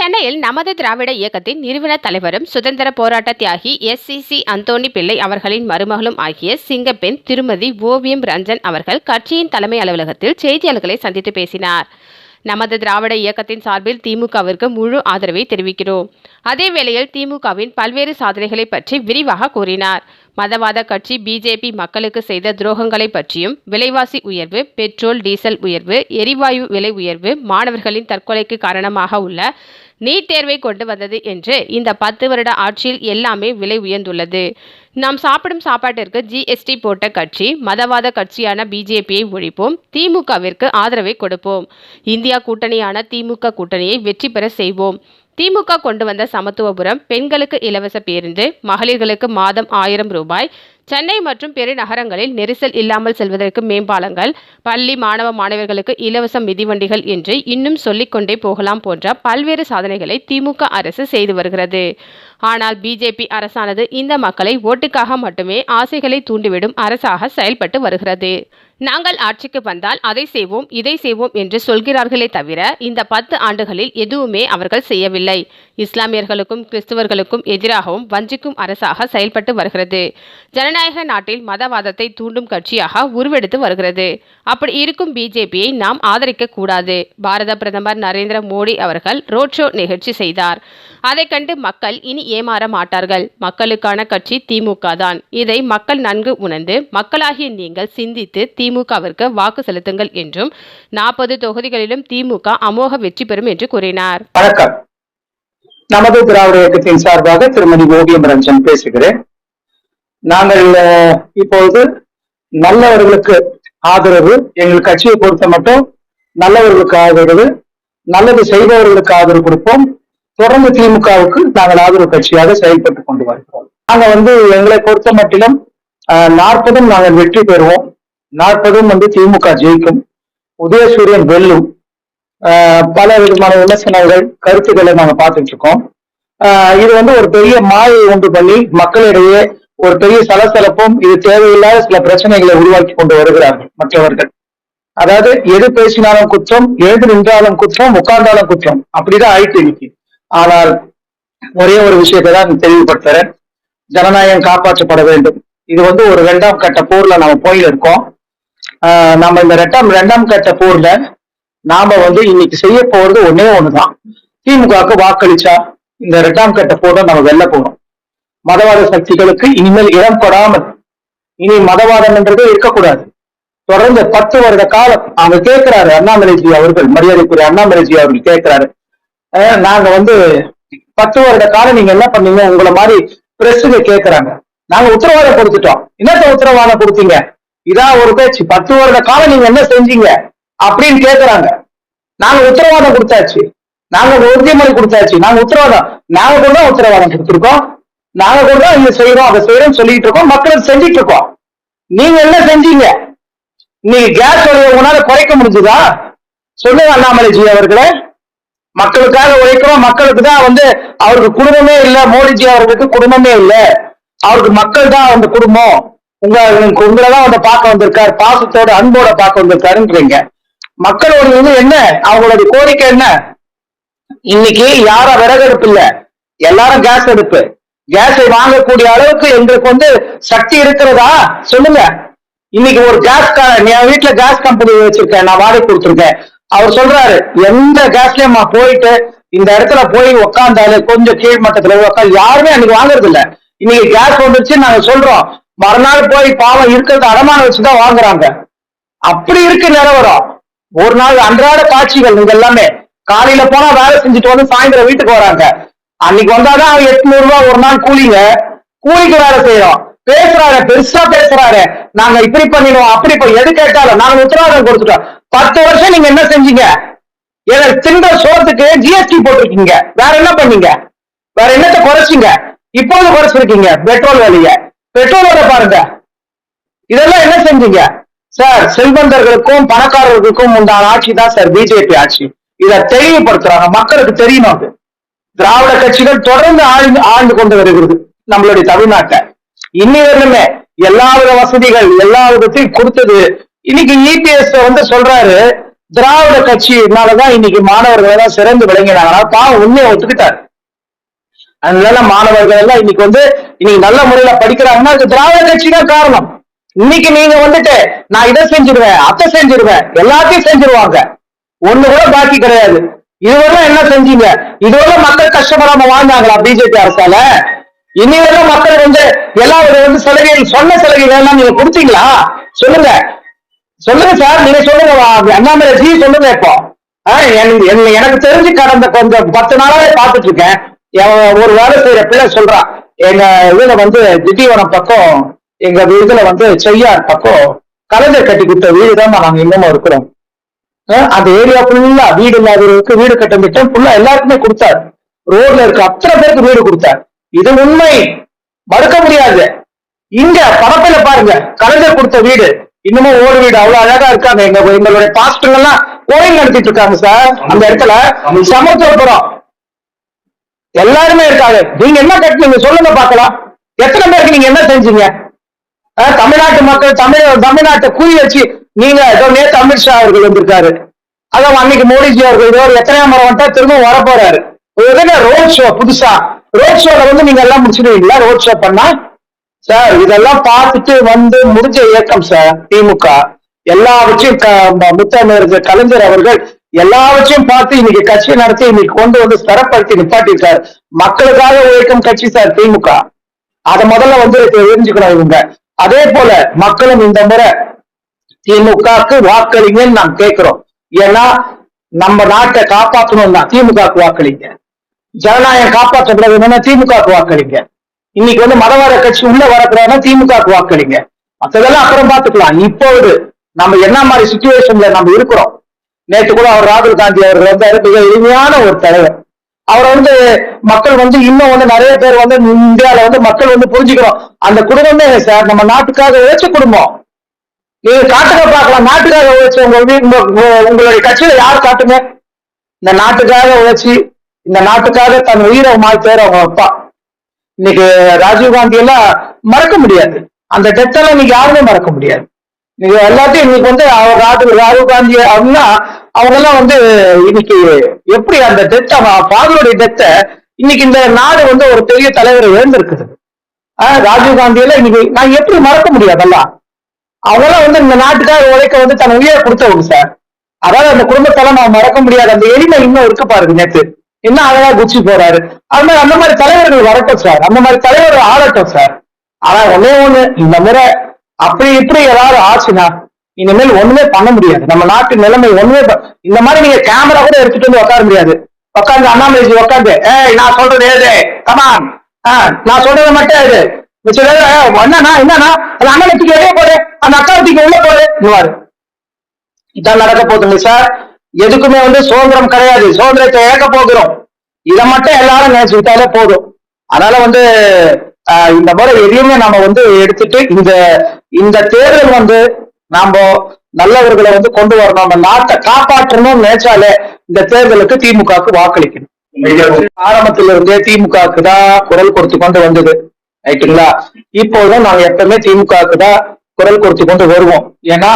சென்னையில் நமது திராவிட இயக்கத்தின் நிறுவன தலைவரும் சுதந்திர போராட்ட தியாகி SCC அந்தோணி பிள்ளை அவர்களின் மருமகளும் ஆகிய சிங்கப்பெண் திருமதி ஓவியம் ரஞ்சன் அவர்கள் கட்சியின் தலைமை அலுவலகத்தில் செய்தியாளர்களை சந்தித்து பேசினார். நமது திராவிட இயக்கத்தின் சார்பில் திமுகவிற்கு முழு ஆதரவை தெரிவிக்கிறோம். அதே வேளையில் திமுகவின் பல்வேறு சாதனைகளை பற்றி விரிவாக கூறினார். மதவாத கட்சி BJP மக்களுக்கு செய்த துரோகங்களை பற்றியும், விலைவாசி உயர்வு, பெட்ரோல் டீசல் உயர்வு, எரிவாயு விலை உயர்வு, மாணவர்களின் தற்கொலைக்கு காரணமாக உள்ள நீட் தேர்வை கொண்டு வந்தது என்று இந்த 10 வருட ஆட்சியில் எல்லாமே விலை உயர்ந்துள்ளது. நாம் சாப்பிடும் சாப்பாட்டிற்கு GST போட்ட கட்சி மதவாத கட்சியான BJPயை ஒழிப்போம், திமுகவிற்கு ஆதரவை கொடுப்போம். இந்தியா கூட்டணியான திமுக கூட்டணியை வெற்றி பெற செய்வோம். திமுக கொண்டு வந்த சமத்துவபுரம், பெண்களுக்கு இலவச பேருந்து, மகளிர்களுக்கு மாதம் 1000 ரூபாய், சென்னை மற்றும் பெருநகரங்களில் நெரிசல் இல்லாமல் செல்வதற்கு மேம்பாலங்கள், பள்ளி மாணவ மாணவர்களுக்கு இலவச மிதிவண்டிகள் என்று இன்னும் சொல்லிக்கொண்டே போகலாம் போன்ற பல்வேறு சாதனைகளை திமுக அரசு செய்து வருகிறது. ஆனால் BJP அரசானது இந்த மக்களை ஓட்டுக்காக மட்டுமே ஆசைகளை தூண்டிவிடும் அரசாக செயல்பட்டு வருகிறது. நாங்கள் ஆட்சிக்கு வந்தால் அதை செய்வோம், இதை செய்வோம் என்று சொல்கிறார்களே தவிர இந்த 10 ஆண்டுகளில் எதுவுமே அவர்கள் செய்யவில்லை. இஸ்லாமியர்களுக்கும் கிறிஸ்துவர்களுக்கும் எதிராகவும் வஞ்சிக்கும் அரசாக செயல்பட்டு வருகிறது. ஜனநாயக நாட்டில் மதவாதத்தை தூண்டும் கட்சியாக உருவெடுத்து வருகிறது. அப்படி இருக்கும் BJPயை நாம் ஆதரிக்க கூடாது. பாரத பிரதமர் நரேந்திர மோடி அவர்கள் ரோட் ஷோ நிகழ்ச்சி செய்தார். அதை கண்டு மக்கள் இனி ஏமாற மாட்டார்கள். மக்களுக்கான கட்சி திமுக தான். இதை மக்கள் நன்கு உணர்ந்து மக்களாகிய நீங்கள் சிந்தித்து திமுகவிற்கு வாக்கு செலுத்துங்கள் என்றும் 40 தொகுதிகளிலும் திமுக அமோக வெற்றி பெறும் என்று கூறினார். வணக்கம். நமது திராவிட இயக்கத்தின் சார்பாக திருமதி ஓவியம் ரஞ்சன் பேசுகிறேன். நாங்கள் இப்பொழுது நல்லவர்களுக்கு ஆதரவு, எங்கள் கட்சியை பொறுத்த மட்டும் நல்லவர்களுக்கு ஆதரவு, நல்லது செய்பவர்களுக்கு ஆதரவு கொடுப்போம். தொடர்ந்து திமுகவுக்கு நாங்கள் ஆதரவு கட்சியாக செயல்பட்டு கொண்டு வருகிறோம். நாங்க எங்களை பொறுத்த மட்டிலும் 40 நாங்கள் வெற்றி பெறுவோம். 40 திமுக ஜெயிக்கும், உதயசூரியன் வெல்லும். பல விதமான விமர்சனங்கள், கருத்துக்களை நாங்க பார்த்துட்டு இருக்கோம். இது ஒரு பெரிய மாயை உண்டு பண்ணி மக்களிடையே ஒரு பெரிய சலசலப்பும், இது தேவையில்லாத சில பிரச்சனைகளை உருவாக்கி கொண்டு வருகிறார்கள் மற்றவர்கள். அதாவது எது பேசினாலும் குற்றம், எழுந்து நின்றாலும் குற்றம், உட்கார்ந்தாலும் குற்றம், அப்படிதான் ஆயிட்டு இருக்கு. ஆனால் ஒரே ஒரு விஷயத்தை தான் தெளிவுபடுத்துறேன். ஜனநாயகம் காப்பாற்றப்பட வேண்டும். இது ஒரு 2ஆம் கட்ட போர்ல நாம போயிருக்கோம். நம்ம இந்த 2ஆம் கட்ட போர்ல நாம இன்னைக்கு செய்ய போறது ஒன்னே ஒண்ணுதான். திமுகவுக்கு வாக்களிச்சா இந்த 2ஆம் கட்ட போர்ல நம்ம வெல்ல போறோம். மதவாத சக்திகளுக்கு இனிமேல் இடம் கொடாமல், இனி மதவாதம் என்றதே இருக்கக்கூடாது. தொடர்ந்து 10 வருட காலம் அவங்க கேட்கிறாரு, அண்ணாமலைஜி அவர்கள், மரியாதைக்குரிய அண்ணாமலைஜி அவர்கள் கேட்கிறாரு, நாங்க 10 வருட காலம் நீங்க என்ன பண்ணீங்க, உங்களை மாதிரி பிரஸுங்க கேட்கிறாங்க. நாங்க உத்தரவாதம் கொடுத்துட்டோம். என்னத்த உத்தரவாதம் கொடுத்தீங்க? இதான் ஒரு பேச்சு. 10 வருட காலம் நீங்க என்ன செஞ்சீங்க அப்படின்னு கேட்கிறாங்க. நாங்க உத்தரவாதம் கொடுத்தாச்சு, நாங்க உறுதிமொழி கொடுத்தாச்சு, நாங்க உத்தரவாதம், நாங்க கூட தான் உத்தரவாதம் கொடுத்துருக்கோம், நாங்க கூட தான் இங்க செய்யறோம், அதை செய்யறோம் சொல்லிட்டு இருக்கோம், மக்களுக்கு செஞ்சிட்டு இருக்கோம். நீங்க என்ன செஞ்சீங்க? நீங்க கேஸ் உங்களால குறைக்க முடிஞ்சுதா? சொல்லுங்க அண்ணாமலைஜி அவர்களே. மக்களுக்காக உழைக்கிறோம், மக்களுக்கு தான் அவருக்கு குடும்பமே இல்ல, மோடிஜி அவர்களுக்கு குடும்பமே இல்ல, அவருக்கு மக்கள் தான் அந்த குடும்பம், உங்களதான் பார்க்க வந்திருக்காரு, பாசத்தோட அன்போட பார்க்க வந்திருக்காருன்றீங்க. மக்களோட என்ன, அவங்களுடைய கோரிக்கை என்ன? இன்னைக்கு யாரா விறகடுப்பு இல்ல, எல்லாரும் கேஸ் அடுப்பு. கேஸை வாங்கக்கூடிய அளவுக்கு எங்களுக்கு சக்தி இருக்கிறதா சொல்லுங்க. இன்னைக்கு ஒரு கேஸ், என் வீட்டுல கேஸ் கம்பெனி வச்சிருக்கேன், நான் வாடகை கொடுத்துருக்கேன். அவர் சொல்றாரு, எந்த கேஸ்லயும் போயிட்டு இந்த இடத்துல போய் உக்காந்தாலே கொஞ்சம் கீழ் மட்டத்துல உட்காந்து யாருமே அன்னைக்கு வாங்குறது இல்ல. இன்னைக்கு கேஸ் வந்துருச்சு நாங்க சொல்றோம், மறுநாள் போய் பாவம் இருக்கிறது அடமானம் வச்சுதான் வாங்குறாங்க. அப்படி இருக்கு நிலவரம். ஒரு நாள் அன்றாட காட்சிகள். நீங்க எல்லாமே காலையில போனா வேலை செஞ்சுட்டு சாயந்தரம் வீட்டுக்கு வராங்க. அன்னைக்கு வந்தாதான் 800 ரூபாய் ஒரு நாள் கூலிங்க. கூலிக்கு வேலை செய்யறோம். பேசுறாரு, பெருசா பேசுறாரு, நாங்க இப்படி பண்ணிடுவோம், அப்படி எது கேட்டாலும் நாங்க உத்தரவாதம் கொடுத்துட்டோம். 10 வருஷம் நீங்க என்ன செஞ்சீங்க? தின்ற சோத்துக்கு GST போட்டிருக்கீங்க. வேற என்ன பண்ணீங்க? வேற என்னத்தை குறைச்சிங்க? இப்போது குறைச்சிருக்கீங்க பெட்ரோல் விலைய. பெட்ரோலோட பாருங்க. இதெல்லாம் என்ன செஞ்சீங்க சார்? செல்வந்தர்களுக்கும் பணக்காரர்களுக்கும் உண்டான ஆட்சி தான் சார் BJP ஆட்சி. இதை தெளிவுபடுத்துறாங்க, மக்களுக்கு தெரியணும். அது திராவிட கட்சிகள் தொடர்ந்து ஆழ்ந்து கொண்டு வருகிறது நம்மளுடைய தமிழ்நாட்டை. இன்னி வரலுமே எல்லா வித வசதிகள் எல்லா விதத்தையும் கொடுத்தது. இன்னைக்கு EPS சொல்றாரு, திராவிட கட்சியினாலதான் இன்னைக்கு மாணவர்கள் எல்லாம் சிறந்து விளங்கினாங்கன்னா பாவம் உண்மையை ஒத்துக்கிட்டாரு. அதனால மாணவர்கள் எல்லாம் இன்னைக்கு இன்னைக்கு நல்ல முறையில படிக்கிறாங்கன்னா அது திராவிட கட்சி தான் காரணம். இன்னைக்கு நீங்க நான் இதை செஞ்சிருவேன் அதை செஞ்சிருவேன் எல்லாத்தையும் செஞ்சிருவாங்க, ஒண்ணு கூட பாக்கி கிடையாது. இதுவெல்லாம் என்ன செஞ்சீங்க? இதுவெல்லாம் மக்கள் கஷ்டப்படாம வாழ்ந்தாங்களா பிஜேபி அரசால? இனிவெல்லாம் மக்கள் எல்லாம் சலுகை சொன்ன சலுகைகள் எல்லாம் நீங்க கொடுத்தீங்களா? சொல்லுங்க சொல்லுங்க சார், நீங்க சொல்லுங்க. அண்ணாமலை ஜி சொல்லுங்க. இப்போ எனக்கு தெரிஞ்சு கடந்த கொஞ்சம் 10 நாளாவே பார்த்துட்டு இருக்கேன். ஒரு வேலை செய்யற பிள்ளை சொல்றான், எங்க இதுல திண்டிவனம் பக்கம் எங்க இதுல செய்யார் பக்கம் கலைஞர் கட்டி கொடுத்த வீடு தான் நாங்க இன்னமும் இருக்கிறோம். அந்த ஏரியா ஃபுல்லா வீடு இல்லாதவருக்கு வீடு கட்டும் திட்டம் ஃபுல்லா எல்லாருக்குமே கொடுத்தாரு. ரோட்ல இருக்க அத்தனை பேருக்கு வீடு கொடுத்தார். இது உண்மை, மறுக்க முடியாது. இங்க படத்துல பாருங்க, கலைஞர் கொடுத்த வீடு இன்னமும் ஓடு வீடு அவ்வளவு அழகா இருக்காங்க. எங்களுடைய பாஸ்டர் எல்லாம் கோயில் நடத்திட்டு இருக்காங்க சார் அந்த இடத்துல. சமத்துவபுரம் எல்லாருமே இருக்காங்க. நீங்க என்ன கட்டினீங்க சொல்லுங்க பாக்கலாம். எத்தனை பேருக்கு நீங்க என்ன செஞ்சீங்க? தமிழ்நாட்டு மக்கள் தமிழ்நாட்டை கூறி வச்சு நீங்க நேற்று அமித்ஷா அவர்கள் வந்திருக்காரு. அதான் அன்னைக்கு மோடிஜி அவர்கள் எத்தனையாம் முறை வந்துட்டா திரும்ப வர போறாரு. ரோட் ஷோ புதுசா ரோட் ஷோல நீங்க எல்லாம் முடிச்சிடுவீங்களா? ரோட் ஷோ பண்ணா சார் இதெல்லாம் பார்த்துட்டு முடிஞ்ச இயக்கம் சார் திமுக. எல்லாவற்றையும் முத்தமிழர் கலைஞர் அவர்கள் எல்லாவற்றையும் பார்த்து இன்னைக்கு கட்சி நடத்தி இன்னைக்கு கொண்டு ஸ்திரப்படுத்தி நிப்பாட்டிருக்காரு. மக்களுக்காக உழைக்கும் கட்சி சார் திமுக. அதை முதல்ல தெரிஞ்சுக்கணும் இவங்க. அதே போல மக்களும் இந்த முறை திமுகவுக்கு வாக்களிங்கன்னு நாம் கேட்கிறோம். ஏன்னா நம்ம நாட்டை காப்பாற்றணும் தான் திமுகவுக்கு வாக்களிங்க. ஜனநாயகம் காப்பாற்றக்கூடாது என்னன்னா திமுகவுக்கு வாக்களிங்க. இன்னைக்கு மதவாத கட்சி உள்ள வரக்கூடாதுன்னா திமுகவுக்கு வாக்களிங்க. மற்றதெல்லாம் அப்புறம் பார்த்துக்கலாம். இப்போது நம்ம என்ன மாதிரி சுச்சுவேஷன்ல நம்ம இருக்கிறோம். நேற்று கூட அவர் ராகுல் காந்தி அவர்கள் மிக எளிமையான ஒரு தலைவர். அவரை மக்கள் இன்னும் நிறைய பேர் இந்தியாவில மக்கள் புரிஞ்சுக்கிறோம். அந்த குடும்பமே சார் நம்ம நாட்டுக்காக உழைச்ச குடும்பம். நீங்க காட்டுக்க பார்க்கலாம், நாட்டுக்காக உழைச்ச உங்களுடைய கட்சியில யார் காட்டுங்க? இந்த நாட்டுக்காக உழைச்சி இந்த நாட்டுக்காக தன் உயிரை மாய்த்தார் அவங்க அப்பா. இன்னைக்கு ராஜீவ்காந்தி எல்லாம் மறக்க முடியாது. அந்த டெத்தெல்லாம் இன்னைக்கு யாருமே மறக்க முடியாது. நீங்க எல்லாத்தையும் இன்னைக்கு அவர் ராகுல் காந்தி அப்படின்னா அவங்க எல்லாம் இன்னைக்கு எப்படி அந்த டெத் ஃபாதருடைய டெத்தை இன்னைக்கு இந்த நாடு ஒரு பெரிய தலைவரை இழந்திருக்குது. ராஜீவ்காந்தி எல்லாம் இன்னைக்கு நான் எப்படி மறக்க முடியாதெல்லாம். அவங்க எல்லாம் இந்த நாட்டுக்காக உழைக்க தன் உயிரை கொடுத்தவங்க சார். அதாவது அந்த குடும்பத்தெல்லாம் நான் மறக்க முடியாது. அந்த எளிமை இன்னும் இருக்கு பாருங்க. நேற்று என்ன அழகா குச்சி போறாரு. அந்த மாதிரி தலைவர்கள் வரட்டும் சார், அந்த மாதிரி தலைவர்கள் ஆளட்டும் சார். ஆனா ஒண்ணு இந்த முறை அப்படி இப்படி ஏதாவது ஆச்சுன்னா இனிமேல் ஒண்ணுமே பண்ண முடியாது. நம்ம நாட்டு நிலைமை ஒண்ணுமே இந்த மாதிரி நீங்க கேமரா கூட எடுத்துட்டு உட்கார முடியாது. உட்காந்து அண்ணாமலை உட்காந்து நான் சொல்றது ஏது கமான் நான் சொல்றது மட்டும் இது என்னன்னா என்னன்னா அந்த அண்ணனுக்கு வெளியே போடு, அந்த அக்காவுக்கு உள்ள போடுவாரு. இதான் நடக்க போகுதுங்க சார். எதுக்குமே சுதந்திரம் கிடையாது, சுதந்திரத்தை இழக்க போகிறோம். இதை மட்டும் எல்லாரும் நினைச்சுக்கிட்டாலே போதும். அதனால இந்த முறை எதையுமே நம்ம எடுத்துட்டு இந்த தேர்தல் நாம நல்லவர்களை கொண்டு வரணும். நம்ம நாட்டை காப்பாற்றணும்னு நினைச்சாலே இந்த தேர்தலுக்கு திமுகவுக்கு வாக்களிக்கணும். ஆரம்பத்தில இருந்தே திமுகவுக்கு தான் குரல் கொடுத்து கொண்டு வந்தது, ரைட்டுங்களா? இப்போதும் நாங்க எப்பவுமே திமுகவுக்கு தான் குரல் கொடுத்து கொண்டு வருவோம். ஏன்னா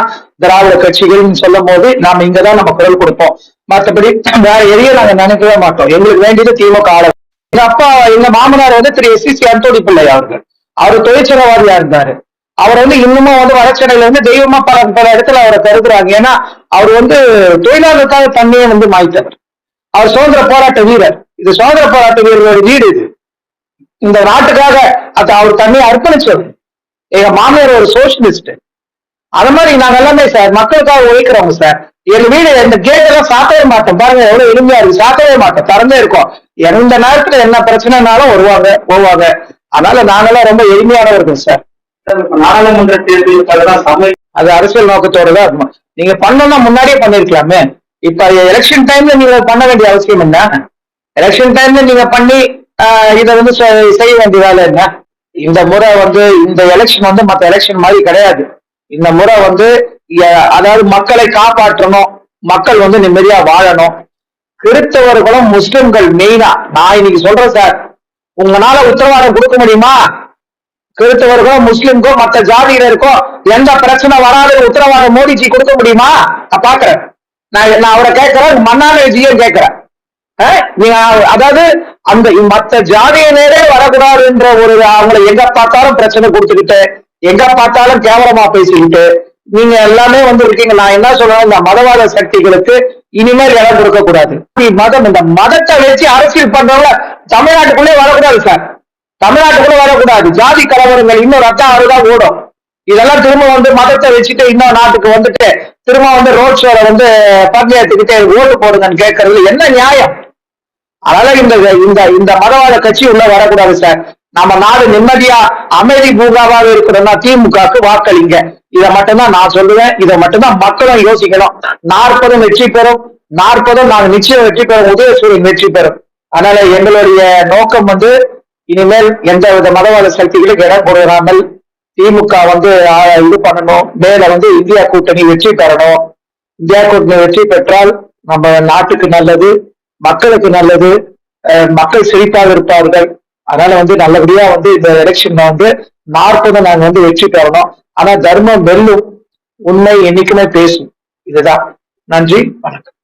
திராவிட கட்சிகள்னு சொல்லும் போது நாம இங்கதான் நம்ம குரல் கொடுப்போம். மற்றபடி வேற எதையும் நாங்க நினைக்கவே மாட்டோம். எங்களுக்கு வேண்டியது திமுக ஆள. எங்க அப்பா எங்க மாமனார் திரு SCC அந்தோணி பிள்ளை அவர்கள். அவரு தொழிற்சங்கவாதியா இருந்தாரு. அவர் இன்னமும் வடசென்னையில தெய்வமா பல இடத்துல அவரை கருதுறாங்க. ஏன்னா அவர் தொழிலாளருக்காக தண்ணியை மாய்த்தவர். அவர் சுதந்திர போராட்ட வீரர். இது சுதந்திர போராட்ட வீரரோட வீடு. இது இந்த நாட்டுக்காக அவர் தண்ணியை அர்ப்பணிச்சவர். எங்க மாமியார் ஒரு சோசியலிஸ்ட். அது மாதிரி நாங்க எல்லாமே சார் மக்களுக்காக உழைக்கிறவங்க சார். எங்க வீடு இந்த கேட் எல்லாம் சாத்தவே மாட்டோம். பாருங்க எவ்வளவு எளிமையா இருக்கு. சாத்தவே மாட்டோம், திறந்தே இருக்கும். எந்த நேரத்துல என்ன பிரச்சனைனாலும் வருவாங்க போவாங்க. அதனால நாங்கெல்லாம் ரொம்ப எளிமையானவர்கள் சார். நாடாளுமன்ற தேர்தல் அது அரசியல் நோக்கத்தோட தான் இருக்கும். நீங்க பண்ணணும்னா முன்னாடியே பண்ணிருக்கலாமே. இப்ப எலெக்ஷன் டைம்ல நீங்க பண்ண வேண்டிய அவசியம் என்ன? எலெக்ஷன் டைம்ல நீங்க பண்ணி இதை செய்ய வேண்டிய வேலை என்ன? இந்த முறை இந்த எலெக்ஷன் மற்ற எலெக்ஷன் மாதிரி கிடையாது. இந்த முறை அதாவது மக்களை காப்பாற்றணும், மக்கள் நிம்மதியா வாழணும். கிறிஸ்தவர்களும் முஸ்லிம்கள் மெயினா நான் இன்னைக்கு சொல்றேன் சார். உங்களால உத்தரவாதம் கொடுக்க முடியுமா? கிறிஸ்தவர்களும் முஸ்லிம்க்கும் மற்ற ஜாதியினருக்கும் எந்த பிரச்சனை வராது உத்தரவாதம் மோடிஜி கொடுக்க முடியுமா? நான் பாக்குறேன். நான் அவரை கேட்கிறேன், மன்னான விஜயம் கேட்கிறேன். நீங்க அதாவது அந்த மத்த ஜாதியினரே வரக்கூடாதுன்ற ஒரு அவங்களை எங்க பார்த்தாலும் பிரச்சனை கொடுத்துக்கிட்டு, எங்க பார்த்தாலும் கேவலமா பேசிக்கிட்டு நீங்க எல்லாமே இருக்கீங்க. நான் என்ன சொல்றேன், இந்த மதவாத சக்திகளுக்கு இனிமேல் இடம் கொடுக்க கூடாது. மதம், இந்த மதத்தை வச்சு அரசியல் பண்றவங்க தமிழ்நாட்டுக்குள்ளே வரக்கூடாது சார். தமிழ்நாட்டுக்குள்ள வரக்கூடாது. ஜாதி கலவரங்கள் இன்னும் ரத்தம் ஆறுதான் ஓடும். இதெல்லாம் திரும்ப மதத்தை வச்சுட்டு இன்னும் நாட்டுக்கு திரும்ப ரோட் ஷோல பங்கேற்றுக்கிட்டு ஓட்டு போடுங்கன்னு கேட்கறது என்ன நியாயம்? அதனால இந்த இந்த இந்த மதவாத கட்சி உள்ள வரக்கூடாது சார். நம்ம நாடு நிம்மதியா அமைதி பூங்காவாக இருக்கணும்னா திமுகவுக்கு வாக்களிங்க. இதை மட்டும்தான் நான் சொல்லுவேன். இதை மட்டும்தான் மக்களும் யோசிக்கணும். 40 வெற்றி பெறும், 40 நாங்க நிச்சயம் வெற்றி பெறும், உதயசூரியன் வெற்றி பெறும். அதனால எங்களுடைய நோக்கம் இனிமேல் எந்த வித மதவாத சக்திகளுக்கு இடம் கொடுக்காமல் திமுக இது பண்ணணும். மேல இந்தியா கூட்டணி வெற்றி பெறணும். இந்தியா கூட்டணி வெற்றி பெற்றால் நம்ம நாட்டுக்கு நல்லது, மக்களுக்கு நல்லது, மக்கள் செழிப்பாக இருப்பார்கள். அதனால நல்லபடியா இந்த எலெக்ஷன்ல 40 நாங்க வெற்றி பெறணும். ஆனா தர்மம் வெல்லும், உண்மை என்னைக்குமே பேசும். இதுதான். நன்றி, வணக்கம்.